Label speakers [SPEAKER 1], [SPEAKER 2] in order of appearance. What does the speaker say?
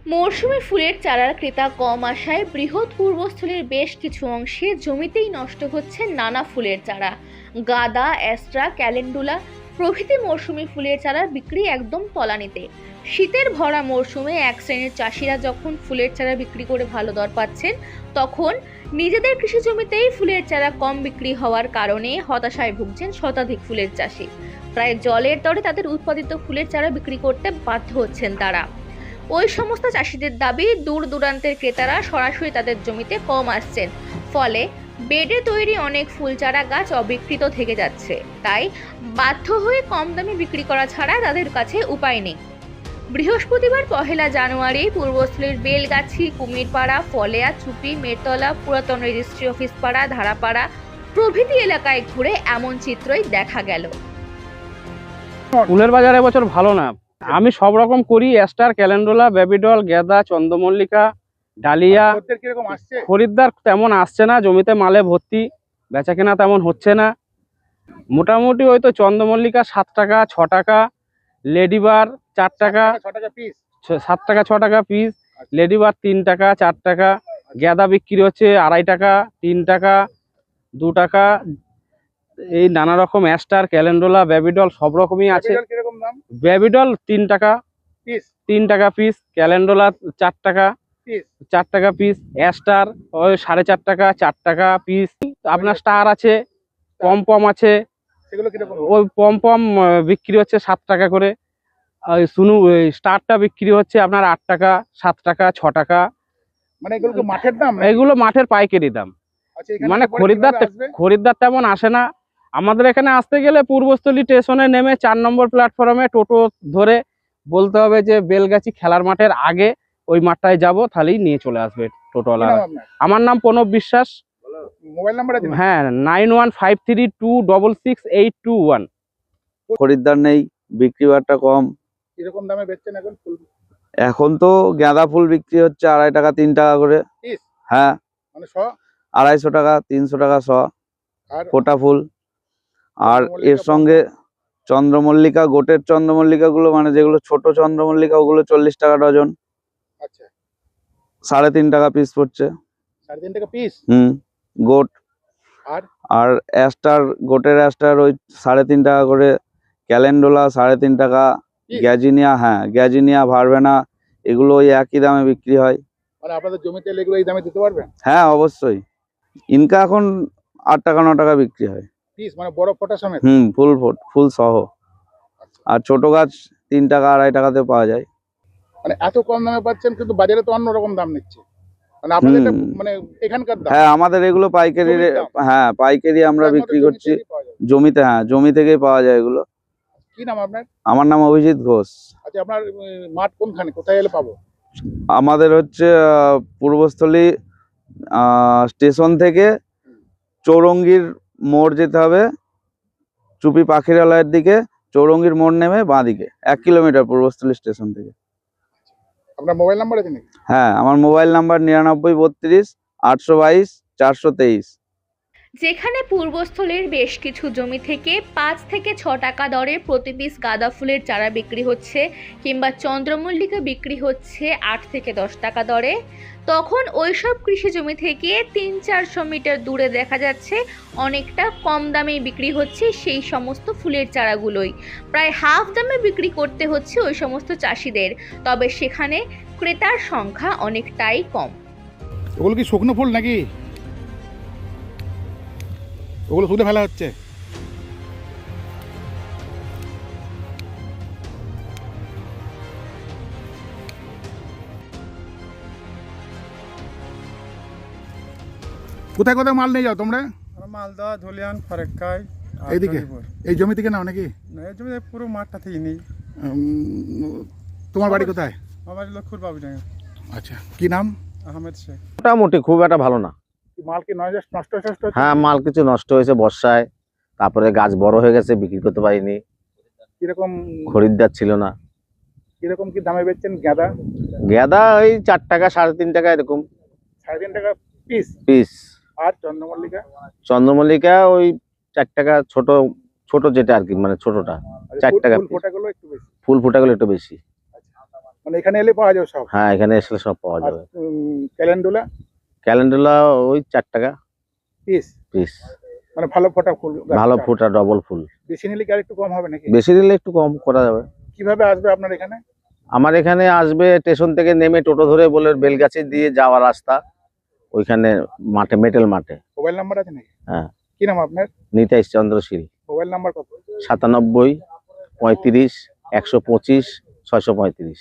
[SPEAKER 1] মৌসুমী ফুলের চারার ক্রেতা কম আসায় বৃহৎ পূর্বস্থলীর বেশ কিছু অংশে জমিতেই নষ্ট হচ্ছে নানা ফুলের চারা। গাঁদা, অ্যাস্ট্রা, ক্যালেন্ডুলা প্রভৃতি মৌসুমী ফুলের চারা বিক্রি একদম তলানিতে। শীতের ভরা মরশুমে এক শ্রেণীর চাষিরা যখন ফুলের চারা বিক্রি করে ভালো দর পাচ্ছেন, তখন নিজেদের কৃষি জমিতেই ফুলের চারা কম বিক্রি হওয়ার কারণে হতাশায় ভুগছেন শতাধিক ফুলের চাষি। প্রায় জলের দরে তাদের উৎপাদিত ফুলের চারা বিক্রি করতে বাধ্য হচ্ছেন তারা। ওই সমস্ত চাষিদের দাবি, দূর দূরান্তের ক্রেতারা সরাসরি তাদের জমিতে কম আসছেন, ফলে বেডে তৈরি অনেক ফুল চারা গাছ অবিকৃত থেকে যাচ্ছে। তাই বাধ্য হয়ে কম দামে বিক্রি করা ছাড়া তাদের কাছে উপায় নেই। বৃহস্পতিবার 1 জানুয়ারি পূর্বস্থলীর বেলগাছি, কুমিরপাড়া, ফলেয়া, চুপি, মেরতলা, পুরাতন রেজিস্ট্রি অফিস পাড়া, ধারাপাড়া প্রভৃতি এলাকায় ঘুরে এমন চিত্রই দেখা গেল।
[SPEAKER 2] ফুলের বাজার এবছর ভালো না। আমি সব রকম করি, অ্যাস্টার, ক্যালেন্ডুলা, বেবিডল, গেঁদা, চন্দ্রমল্লিকা, ডালিয়া। খরিদ্দার তেমন আসছে না, জমিতে মালে ভর্তি, বেচা কেনা তেমন হচ্ছে না। মোটামুটি ওই তো চন্দ্রমল্লিকা 7 টাকা 6 টাকা, লেডিবার 4 টাকা 7 টাকা 6 টাকা পিস, লেডিবার 3 টাকা 4 টাকা, গেঁদা বিক্রি হচ্ছে 2.5 টাকা 3 টাকা 2 টাকা। এই নানা রকম অ্যাস্টার, ক্যালেন্ডুলা, বেবিডল সব রকমই আছে। বেবিডল 3 টাকা 3 টাকা পিস, ক্যালেন্ডুলা 4 টাকা 4 টাকা পিস, অ্যাস্টার ওই 4.5 টাকা 4 টাকা পিস। আপনার স্টার আছে, পম আছে, ওই পম বিক্রি হচ্ছে 7 টাকা করে। ওই শুনু স্টারটা বিক্রি হচ্ছে আপনার 8 টাকা 7 টাকা 6 টাকা।
[SPEAKER 3] মানে এগুলো কি মাঠের দাম?
[SPEAKER 2] এগুলো মাঠের পাইকারি দাম।
[SPEAKER 3] আচ্ছা, এখানে
[SPEAKER 2] মানে খরিদ্দার তেমন আসে না। আমাদের এখানে আসতে গেলে পূর্বস্থলী স্টেশনে নেমে 4 নম্বর প্ল্যাটফর্মে টোটো ধরে বলতে হবে যে বেলগাছি খেলার মাঠের আগে ওই মাঠটায় যাব, তাহলেই নিয়ে চলে আসবে টোটোওয়ালারা। আমার নাম প্রণব বিশ্বাস।
[SPEAKER 3] মোবাইল নাম্বার আছে?
[SPEAKER 2] হ্যাঁ, 9153266821।
[SPEAKER 4] খরিদ্দার নেই, বিক্রি বাট্টা কম।
[SPEAKER 3] কিরকম দামে বেচছেন এখন ফুল?
[SPEAKER 4] এখন তো গাঁদা ফুল বিক্রি হচ্ছে 2.5 টাকা 3 টাকা করে। হ্যাঁ,
[SPEAKER 3] মানে
[SPEAKER 4] 250 টাকা 300 টাকা শ
[SPEAKER 3] আর
[SPEAKER 4] ফোটা ফুল। আর এর সঙ্গে চন্দ্রমল্লিকা, গোটের চন্দ্রমল্লিকা গুলো, মানে যেগুলো ছোট চন্দ্রমল্লিকা, ওগুলো 40 টাকা ডজন।
[SPEAKER 3] আচ্ছা,
[SPEAKER 4] 3.5 টাকা পিস পড়ছে।
[SPEAKER 3] 3.5 টাকা পিস।
[SPEAKER 4] গোট।
[SPEAKER 3] আর
[SPEAKER 4] আর অ্যাস্টার, গোটের অ্যাস্টার ওই 3.5 টাকা করে, ক্যালেন্ডুলা 3.5 টাকা, গ্যাজিনিয়া, হ্যাঁ গ্যাজিনিয়া, ভারবেনা, এগুলো ওই একই দামে বিক্রি হয়।
[SPEAKER 3] মানে আপনাদের জমিতে এগুলো এই দামে দিতে পারবেন?
[SPEAKER 4] হ্যাঁ অবশ্যই। ইনকা এখন 8 টাকা 9 টাকা বিক্রি হয়
[SPEAKER 3] পিস, মানে বড় ফোটা সমেত?
[SPEAKER 4] ফুল সহ। আর ছোট গাছ 3 টাকা 2.5 টাকাতে পাওয়া যায়।
[SPEAKER 3] মানে এত কম দামে পাচ্ছেন, কিন্তু বাজারে তো অন্যরকম দাম নিচ্ছে। মানে আপনাদের মানে এখানকার দাম?
[SPEAKER 4] হ্যাঁ, আমাদের এগুলো পাইকারি। হ্যাঁ, পাইকারি আমরা বিক্রি করছি জমিতে। হ্যাঁ, জমি থেকেই পাওয়া যায় এগুলো।
[SPEAKER 3] কি নাম আপনার?
[SPEAKER 4] আমার নাম অভিজিৎ ঘোষ।
[SPEAKER 3] আচ্ছা, আপনার মাঠ কোনখানে, কোথায় এলে পাবো?
[SPEAKER 4] আমাদের হচ্ছে পূর্বস্থলী স্টেশন থেকে চৌরঙ্গীর মোড় যেতে হবে, চুপি পাখিরালয়ের দিকে। চৌরঙ্গীর মোড় নেমে বাঁ দিকে 1 কিলোমিটার পূর্বস্থলী স্টেশন থেকে।
[SPEAKER 3] আপনার মোবাইল নাম্বার আছে নাকি?
[SPEAKER 4] হ্যাঁ, আমার মোবাইল নাম্বার 9932 822 423।
[SPEAKER 1] যেখানে পূর্বস্থলীর বেশ কিছু জমি থেকে 5 থেকে 6 টাকা দরে প্রতি পিস গাঁদা ফুলের চারা বিক্রি হচ্ছে, কিংবা চন্দ্রমল্লিকা বিক্রি হচ্ছে 8 থেকে 10 টাকা দরে, তখন ওইসব কৃষি জমি থেকে 300-400 মিটার দূরে দেখা যাচ্ছে অনেকটা কম দামে বিক্রি হচ্ছে সেই সমস্ত ফুলের চারাগুলোই। প্রায় হাফ দামে বিক্রি করতে হচ্ছে ওই সমস্ত চাষিদের, তবে সেখানে ক্রেতার সংখ্যা অনেকটাই কম।
[SPEAKER 3] ওগুলো কি শুকনো ফুল নাকি? ওগুলো তুলে ফেলা হচ্ছে? কোথায় কোথায় মাল নিয়ে যাও তোমরা?
[SPEAKER 5] মালদা, ধুলিয়ান, ফরেক্কায়।
[SPEAKER 3] এইদিকে এই জমি থেকে নাও নাকি?
[SPEAKER 5] না, এই জমি পুরো মাঠটা থেকে নেই।
[SPEAKER 3] তোমার বাড়ি কোথায়?
[SPEAKER 5] আমার লক্ষ্মীর বাবুডাঙ্গা।
[SPEAKER 3] আচ্ছা, কি নাম?
[SPEAKER 5] আহমেদ শেখ।
[SPEAKER 6] মোটামুটি খুব একটা ভালো না।
[SPEAKER 3] মাল কি নষ্ট হচ্ছে?
[SPEAKER 6] হ্যাঁ, মাল কিছু নষ্ট হয়েছে বর্ষায়, তারপরে গাছ বড় হয়ে গেছে, বিক্রি করতে পারিনি।
[SPEAKER 3] কিরকম
[SPEAKER 6] খরিদ্দার ছিল না।
[SPEAKER 3] কিরকম কি দামে বেচছেন গাঁদা?
[SPEAKER 6] গেঁদা ওই 4 টাকা 3.5 টাকা এরকম
[SPEAKER 3] 3.5 টাকা পিস।
[SPEAKER 6] পিস।
[SPEAKER 3] আর চন্দ্রমল্লিকা?
[SPEAKER 6] চন্দ্রমল্লিকা ওই 4 টাকা, ছোট ছোট যেটা আর কি, মানে ছোটটা 4 টাকা।
[SPEAKER 3] ফুল ফোটাগুলো একটু বেশি।
[SPEAKER 6] ফুল ফোটাগুলো একটু বেশি।
[SPEAKER 3] মানে এখানে এলে পাওয়া যাবে সব।
[SPEAKER 6] হ্যাঁ, এখানে এসে সব পাওয়া
[SPEAKER 3] আর
[SPEAKER 6] যাবে।
[SPEAKER 3] ক্যালেন্ডুলা
[SPEAKER 6] ক্যালেন্ডুলা ওই 4 টাকা
[SPEAKER 3] পিস,
[SPEAKER 6] পিস।
[SPEAKER 3] মানে ভালো ফোটা ফুল গাছ
[SPEAKER 6] ভালো
[SPEAKER 3] চারা।
[SPEAKER 6] ফুল আর ডবল ফুল।
[SPEAKER 3] বেশি নিলে কি আর একটু কম হবে নাকি?
[SPEAKER 6] বেশি দিলে একটু কম করা যাবে।
[SPEAKER 3] কিভাবে আসবে আপনার এখানে?
[SPEAKER 6] আমার এখানে আসবে স্টেশন থেকে নেমে টোটো ধরে বলে বেলগাছি দিয়ে যাওয়া রাস্তা, ওইখানে মাঠে, মেটেল মাঠে।
[SPEAKER 3] মোবাইল নাম্বার আছে নাকি?
[SPEAKER 6] হ্যাঁ।
[SPEAKER 3] কি নাম আপনার?
[SPEAKER 6] নিতাইশ চন্দ্র শীল।
[SPEAKER 3] মোবাইল নাম্বার কত?
[SPEAKER 6] 97 35 125 635।